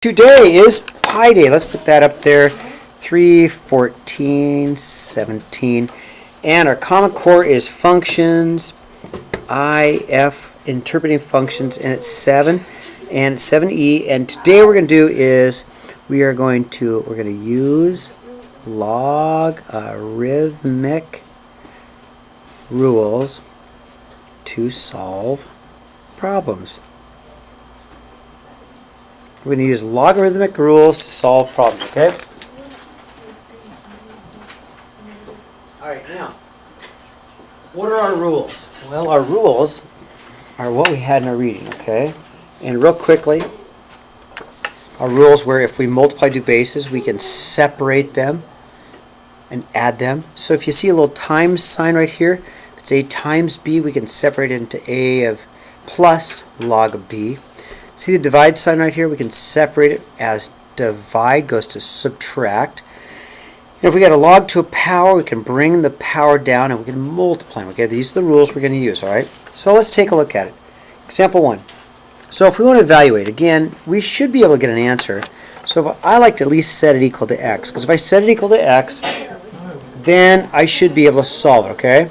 Today is Pi Day. Let's put that up there. 3, 14, 17. And our Common Core is functions, IF, interpreting functions, and it's 7 and 7E. And today what we're going to do is we're going to use logarithmic rules to solve problems. We're going to use logarithmic rules to solve problems, okay? Alright, now, what are our rules? Well, our rules are what we had in our reading, okay? And real quickly, our rules were if we multiply two bases, we can separate them and add them. So if you see a little times sign right here, if it's A times B, we can separate it into A of plus log of B. See the divide sign right here? We can separate it as divide goes to subtract. And if we got a log to a power, we can bring the power down and we can multiply them. Okay, these are the rules we're going to use, all right? So let's take a look at it. Example 1. So if we want to evaluate, again, we should be able to get an answer. So I like to at least set it equal to x, because if I set it equal to x, then I should be able to solve it, okay?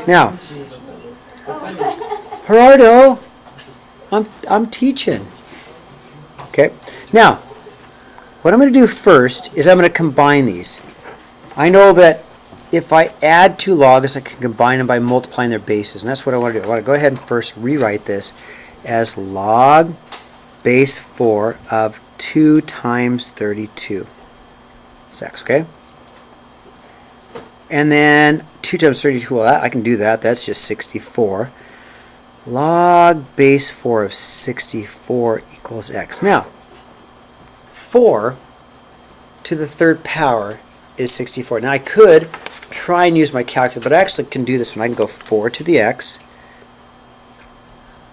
Now, Gerardo, I'm teaching. Okay. Now, what I'm going to do first is I'm going to combine these. I know that if I add two logs, I can combine them by multiplying their bases, and that's what I want to do. I want to go ahead and first rewrite this as log base 4 of 2 times 32 is x, okay? And then 2 times 32, well, I can do that. That's just 64. Log base 4 of 64 equals x. Now, 4 to the third power is 64. Now I could try and use my calculator, but I actually can do this one. I can go 4 to the x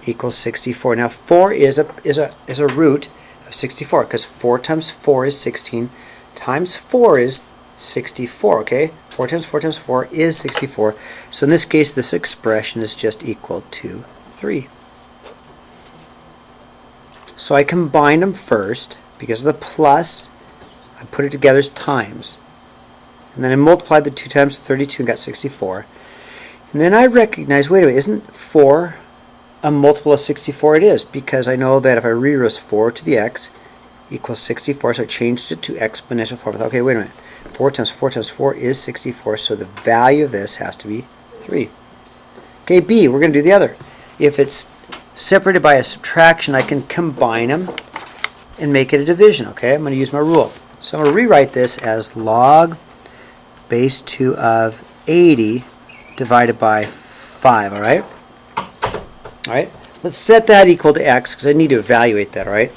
equals 64. Now 4 is a root of 64 because 4 times 4 is 16 times 4 is 64. Okay, 4 times 4 times 4 is 64. So in this case, this expression is just equal to 3. So I combined them first because of the plus. I put it together as times. And then I multiplied the 2 times 32 and got 64. And then I recognized, wait a minute, isn't 4 a multiple of 64? It is, because I know that if I rewrote 4 to the x equals 64, so I changed it to exponential form. Okay, wait a minute. 4 times 4 times 4 is 64, so the value of this has to be 3. Okay, B, we're going to do the other. If it's separated by a subtraction, I can combine them and make it a division. Okay, I'm going to use my rule. So I'm going to rewrite this as log base 2 of 80 divided by 5. All right? All right, let's set that equal to x because I need to evaluate that. All right?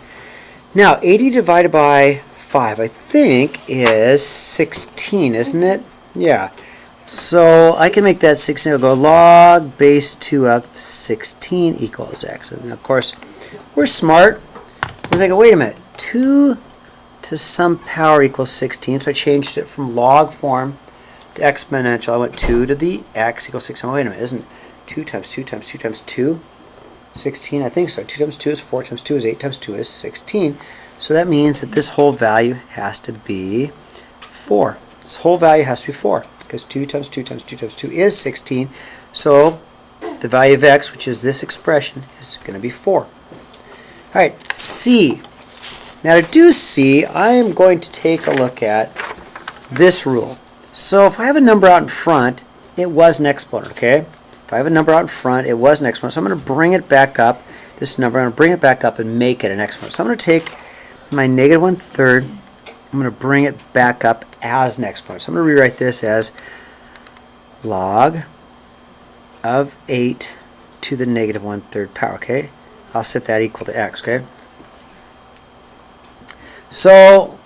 Now, 80 divided by 5, I think, is 16, isn't it? Yeah. So I can make that 16. I'll go log base 2 of 16 equals x. And of course, we're smart. We're thinking, wait a minute, 2 to some power equals 16. So I changed it from log form to exponential. I went 2 to the x equals 16. Wait a minute, isn't 2 times 2 times 2 times 2 16? I think so. 2 times 2 is 4 times 2 is 8 times 2 is 16. So that means that this whole value has to be 4. This whole value has to be 4. Because 2 times 2 times 2 times 2 is 16. So the value of x, which is this expression, is going to be 4. Alright, C. Now to do C, I am going to take a look at this rule. So if I have a number out in front, it was an exponent, okay? If I have a number out in front, it was an exponent. So I'm going to bring it back up, this number, I'm going to bring it back up and make it an exponent. So I'm going to take my negative 1/3, I'm going to bring it back up as an exponent. So I'm going to rewrite this as log of 8 to the negative 1/3 power, okay? I'll set that equal to x, okay? So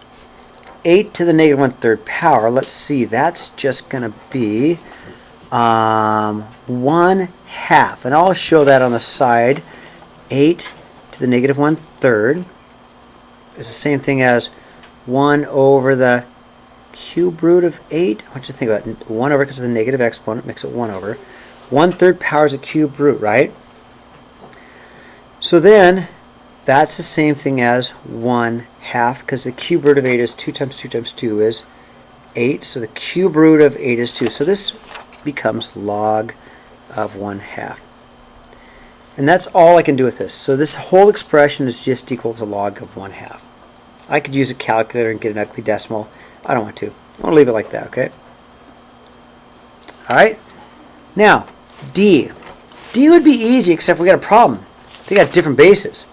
8 to the negative 1/3 power, let's see, that's just going to be 1/2. And I'll show that on the side. 8 to the negative 1/3 is the same thing as 1 over the cube root of 8. I want you to think about it. 1 over, because of the negative exponent, makes it 1 over. 1/3 power is a cube root, right? So then That's the same thing as 1/2, because the cube root of 8 is 2 times 2 times 2 is 8. So the cube root of 8 is 2. So this becomes log of 1/2. And that's all I can do with this. So this whole expression is just equal to log of 1/2. I could use a calculator and get an ugly decimal. I don't want to. I want to leave it like that, okay? Alright? Now, D. D would be easy, except we got a problem. They got different bases.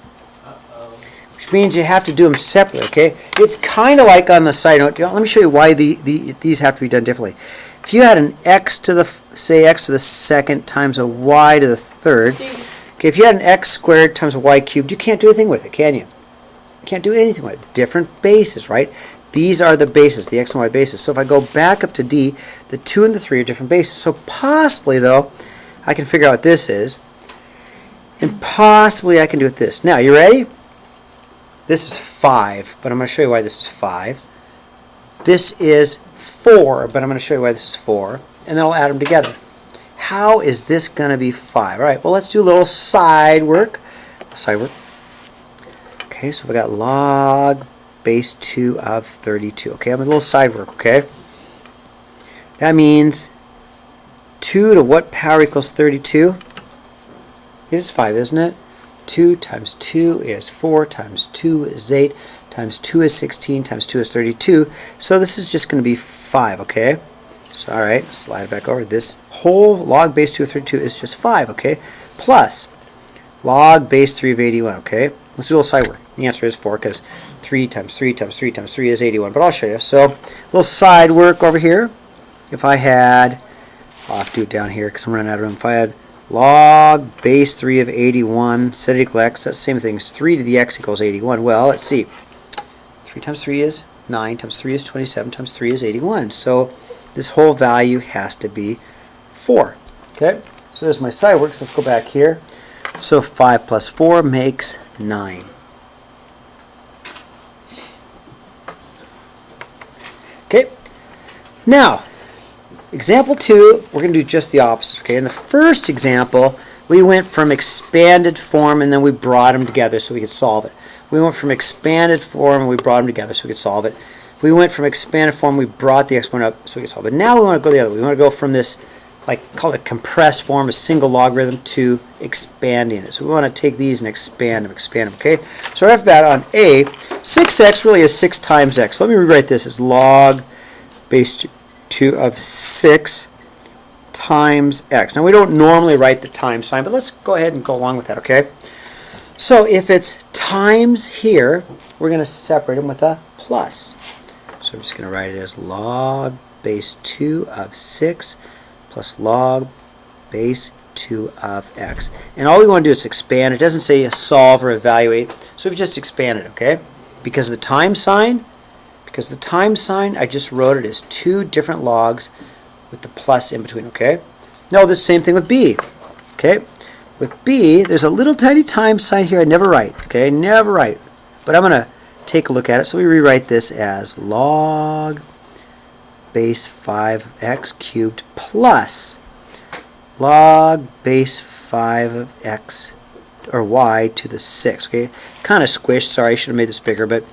Which means you have to do them separately, okay? It's kind of like on the side note. Let me show you why these have to be done differently. If you had an x to the, say, x to the second times a y to the third, okay, if you had an x squared times a y cubed, you can't do anything with it, can you? You can't do anything with it. Different bases, right? These are the bases, the x and y bases. So if I go back up to D, the 2 and the 3 are different bases. So possibly, though, I can figure out what this is. And possibly I can do it this. Now, you ready? This is 5, but I'm going to show you why this is 5. This is 4, but I'm going to show you why this is 4. And then I'll add them together. How is this going to be 5? All right, well, let's do a little side work. Okay, so we got log base 2 of 32. Okay, I'm a little side work, okay? That means 2 to what power equals 32? It is 5, isn't it? 2 times 2 is 4, times 2 is 8, times 2 is 16, times 2 is 32. So this is just going to be 5, okay? So, all right, slide it back over. This whole log base 2 of 32 is just 5, okay? Plus log base 3 of 81, okay? Let's do a little side work. The answer is 4, because 3 times 3 times 3 times 3 is 81. But I'll show you. So, a little side work over here. If I had, I'll have to do it down here because I'm running out of room. If I had log base 3 of 81 set it equal x, that's the same thing as 3 to the x equals 81. Well, let's see. 3 times 3 is 9, times 3 is 27, times 3 is 81. So this whole value has to be 4. Okay, so there's my side work. So let's go back here. So 5 plus 4 makes 9. Okay, now example 2, we're going to do just the opposite. Okay, in the first example, we went from expanded form and then we brought them together so we could solve it. We went from expanded form and we brought them together so we could solve it. We went from expanded form, we brought the exponent up so we could solve it. Now we want to go the other way. We want to go from this, like, call it compressed form, a single logarithm, to expanding it. So we want to take these and expand them, okay? So right off the bat on A, 6x really is 6 times x. So let me rewrite this as log base 2 of 6 times x. Now we don't normally write the times sign, but let's go ahead and go along with that, okay? So if it's times here, we're going to separate them with a plus. So I'm just going to write it as log base 2 of 6 plus log base 2 of x. And all we want to do is expand. It doesn't say solve or evaluate, so we've just expanded, okay? Because the time sign, I just wrote it as 2 different logs with the plus in between, okay? Now the same thing with b, okay? With b, there's a little tiny times sign here I never write, okay? Never write. But I'm going to take a look at it. So we rewrite this as log base 5x cubed plus log base 5 of x or y to the 6. Okay, kind of squished. Sorry, I should have made this bigger. But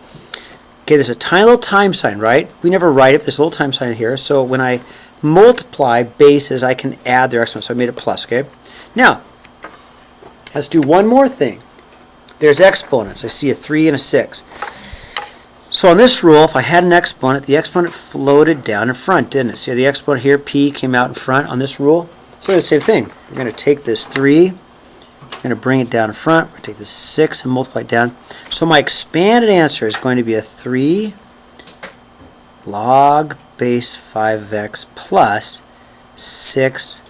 okay, there's a tiny little time sign, right? We never write it. There's a little time sign here. So when I multiply bases, I can add their exponents. So I made it plus. Okay. Now let's do one more thing. There's exponents. I see a 3 and a 6. So on this rule, if I had an exponent, the exponent floated down in front, didn't it? See the exponent here, p, came out in front on this rule? So it's the same thing. We're going to take this 3, we're going to bring it down in front, we're going to take this 6 and multiply it down. So my expanded answer is going to be a 3 log base 5x plus 6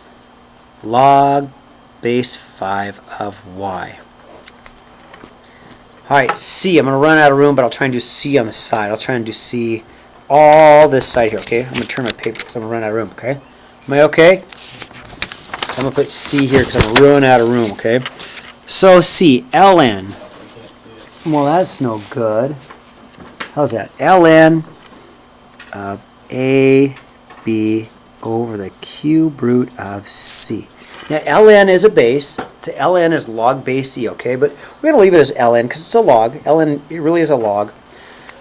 log base 5 of y. Alright, C. I'm going to run out of room, but I'll try and do C on the side. I'll try and do C all this side here, okay? I'm going to turn my paper because I'm going to run out of room, okay? Am I okay? I'm going to put C here because I'm going to run out of room, okay? So C, ln. Well, that's no good. How's that? ln of A, B over the cube root of C. Now, ln is a base. It's to ln is log base e, okay? But we're going to leave it as ln because it's a log. Ln, it really is a log.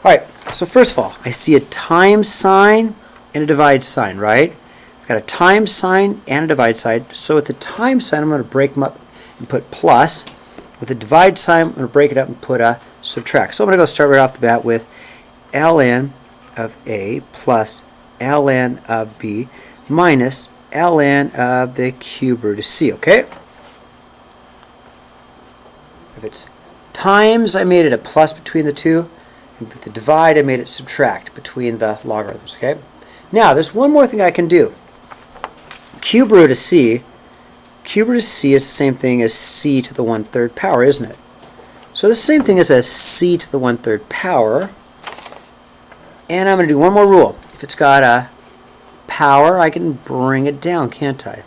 All right, so first of all, I see a times sign and a divide sign, right? I've got a times sign and a divide sign. So with the times sign, I'm going to break them up and put plus. With the divide sign, I'm going to break it up and put a subtract. So I'm going to go start right off the bat with ln of a plus ln of b minus ln of the cube root of c, okay? If it's times, I made it a plus between the two. And with the divide, I made it subtract between the logarithms, okay? Now, there's one more thing I can do. Cube root of c is the same thing as c to the 1/3 power, isn't it? So the same thing as a c to the 1/3 power. And I'm going to do one more rule. If it's got a power, I can bring it down, can't I?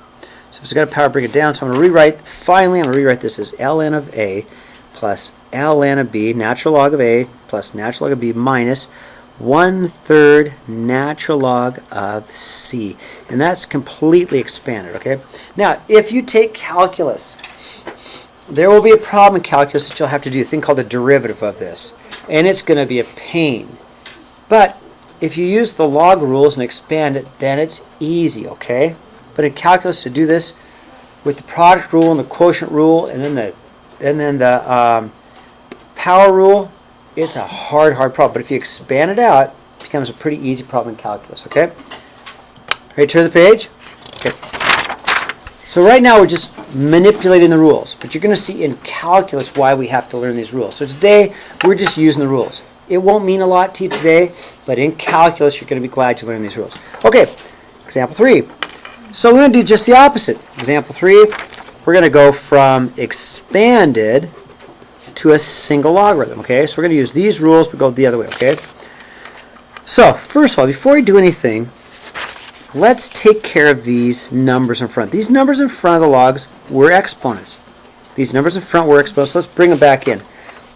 So if it's got a power, bring it down. So I'm going to rewrite, finally, I'm going to rewrite this as ln of a plus ln of b, natural log of a, plus natural log of b minus 1/3 natural log of c. And that's completely expanded, okay? Now, if you take calculus, there will be a problem in calculus that you'll have to do, a thing called a derivative of this. And it's going to be a pain. But if you use the log rules and expand it, then it's easy, okay? But in calculus, to do this with the product rule and the quotient rule and then the power rule, it's a hard problem. But if you expand it out, it becomes a pretty easy problem in calculus, okay? Ready to turn the page? Okay. So right now we're just manipulating the rules, but you're going to see in calculus why we have to learn these rules. So today we're just using the rules. It won't mean a lot to you today, but in calculus you're going to be glad you learned these rules. Okay, example 3. So we're going to do just the opposite. Example 3, we're going to go from expanded to a single logarithm, okay? So we're going to use these rules, but go the other way, okay? So, first of all, before we do anything, let's take care of these numbers in front. These numbers in front of the logs were exponents. These numbers in front were exponents. Let's bring them back in.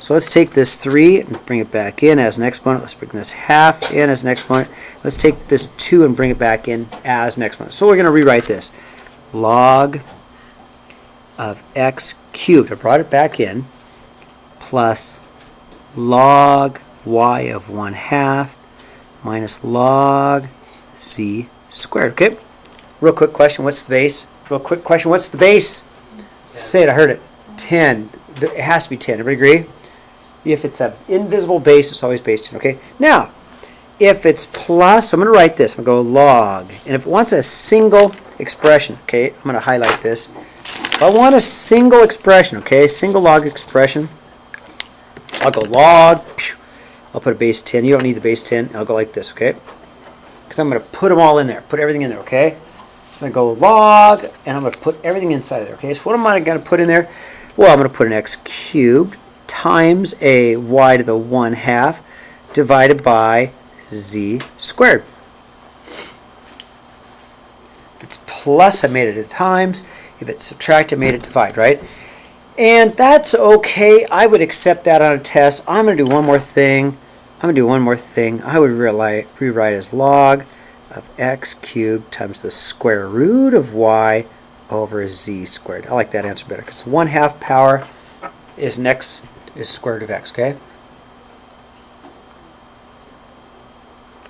So let's take this 3 and bring it back in as an exponent. Let's bring this half in as an exponent. Let's take this 2 and bring it back in as an exponent. So we're going to rewrite this. Log of x cubed, I brought it back in, plus log y of 1/2 minus log z squared. Okay? Real quick question, what's the base? Real quick question, what's the base? 10. Say it, I heard it. 10. It has to be 10. Everybody agree? If it's an invisible base, it's always base 10. Okay? Now, if it's plus, I'm going to write this. I'm going to go log. And if it wants a single expression, okay, I'm going to highlight this. If I want a single expression, okay, single log expression, I'll go log. I'll put a base 10. You don't need the base 10. And I'll go like this, okay? Because I'm going to put them all in there. Put everything in there, okay? I'm going to go log, and I'm going to put everything inside of there, okay? So what am I going to put in there? Well, I'm going to put an x cubed times a y to the 1/2 divided by z squared. If it's plus, I made it a times. If it's subtract, I made it divide, right? And that's okay. I would accept that on a test. I'm going to do one more thing. I would rewrite as log of x cubed times the square root of y over z squared. I like that answer better because 1/2 power is square root of x, okay?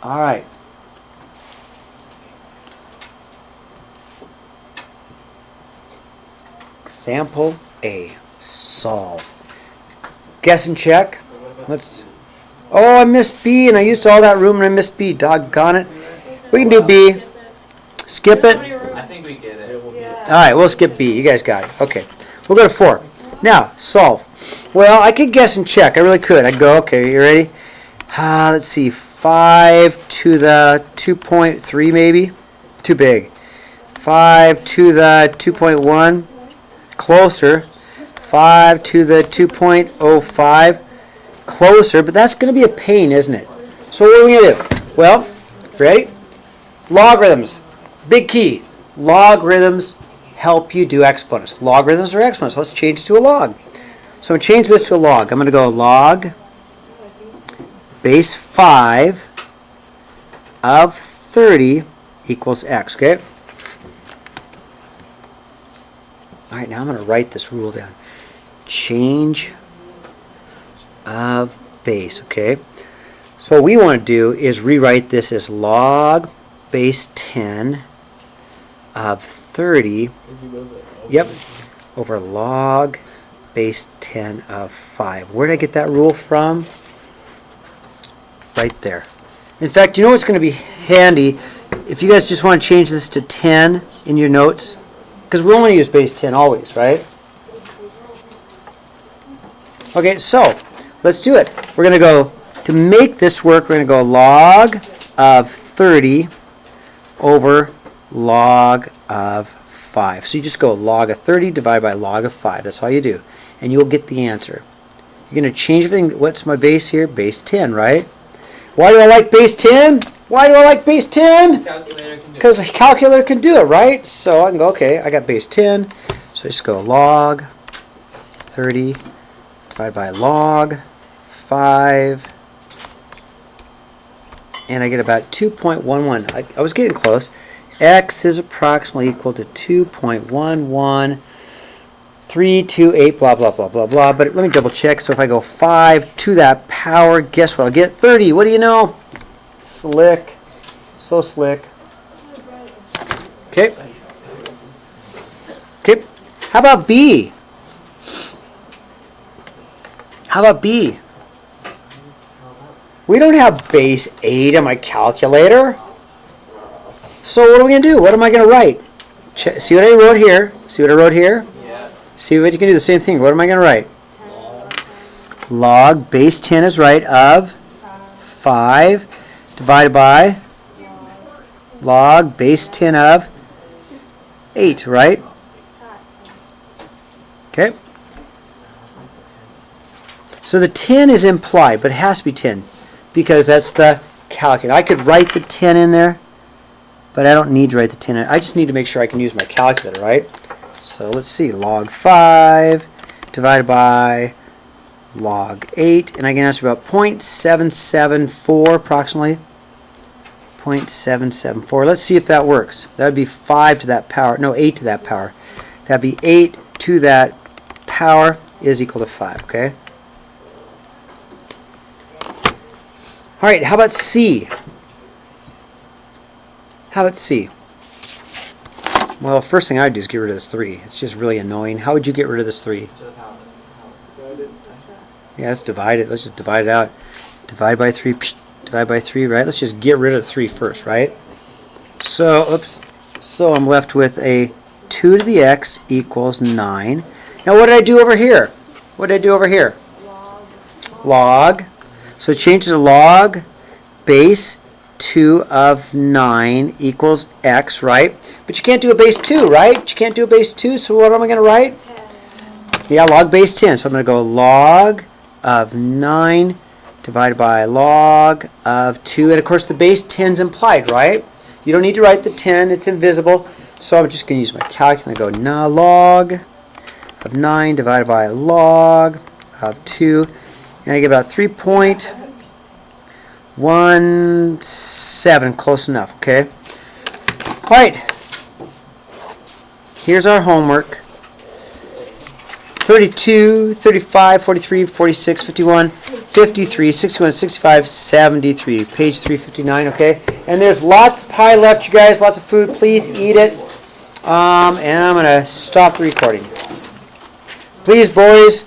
All right. Example A. Solve. Guess and check. Oh, I missed B, and I used all that room, and I missed B. Doggone it. We can do B. Skip it. I think we get it. All right, we'll skip B. You guys got it. Okay. We'll go to 4. Now, solve. Well, I could guess and check. I really could. I'd go, okay, you ready? Let's see. 5 to the 2.3 maybe. Too big. 5 to the 2.1. Closer. 5 to the 2.05. Closer, but that's going to be a pain, isn't it? So what are we going to do? Well, ready? Logarithms. Big key. Logarithms help you do exponents. Logarithms are exponents. Let's change to a log. So I'm going to change this to a log. I'm going to go log base 5 of 30 equals x, okay? All right, now I'm going to write this rule down. Change of base, okay? So what we want to do is rewrite this as log base 10 of 30, yep, over log base 10 of 5. Where did I get that rule from? Right there. In fact, you know what's going to be handy? If you guys just want to change this to 10 in your notes, because we only use base 10 always, right? Okay, so let's do it. We're going to go, to make this work, we're going to go log of 30 over log of 5. So you just go log of 30 divided by log of 5. That's all you do. And you'll get the answer. You're going to change everything. What's my base here? Base 10, right? Why do I like base 10? Why do I like base 10? Because the calculator can do it, right? So I can go, okay, I got base 10. So I just go log 30 divided by log 5. And I get about 2.11. I was getting close. X is approximately equal to 2.11328, blah, blah, blah, blah, blah. But let me double check. So if I go 5 to that power, guess what? I'll get 30. What do you know? Slick. So slick. Okay. Okay. How about B? How about B? We don't have base 8 on my calculator. So what are we going to do? What am I going to write? See what I wrote here? See what I wrote here? Yeah. See what you can do the same thing. What am I going to write? Log base 10 is right of 5 divided by log base 10 of 8, right? Okay. So the 10 is implied, but it has to be 10 because that's the calculator. I could write the 10 in there, but I don't need to write the 10 in. I just need to make sure I can use my calculator, right? So let's see, log 5 divided by log 8, and I can answer about 0.774 approximately. 0.774. Let's see if that works. That would be 5 to that power, no, 8 to that power. That would be 8 to that power is equal to 5, okay? All right, how about C? How about C? Well, first thing I'd do is get rid of this 3. It's just really annoying. How would you get rid of this 3? Yeah, let's divide it. Let's just divide it out. Divide by 3. Divide by 3, right? Let's just get rid of the 3 first, right? So, oops. So I'm left with a 2 to the x equals 9. Now what did I do over here? What did I do over here? Log. So it changes to log base 2 of 9 equals x, right? But you can't do a base 2, right? You can't do a base 2, so what am I going to write? 10. Yeah, log base 10. So I'm going to go log of 9 divided by log of 2. And of course the base 10 is implied, right? You don't need to write the 10. It's invisible. So I'm just going to use my calculator and go log of 9 divided by log of 2. And I get about 3.17, close enough, okay? All right, here's our homework. 32, 35, 43, 46, 51, 53, 61, 65, 73. Page 359, okay? And there's lots of pie left, you guys, lots of food. Please eat it. And I'm going to stop the recording. Please, boys.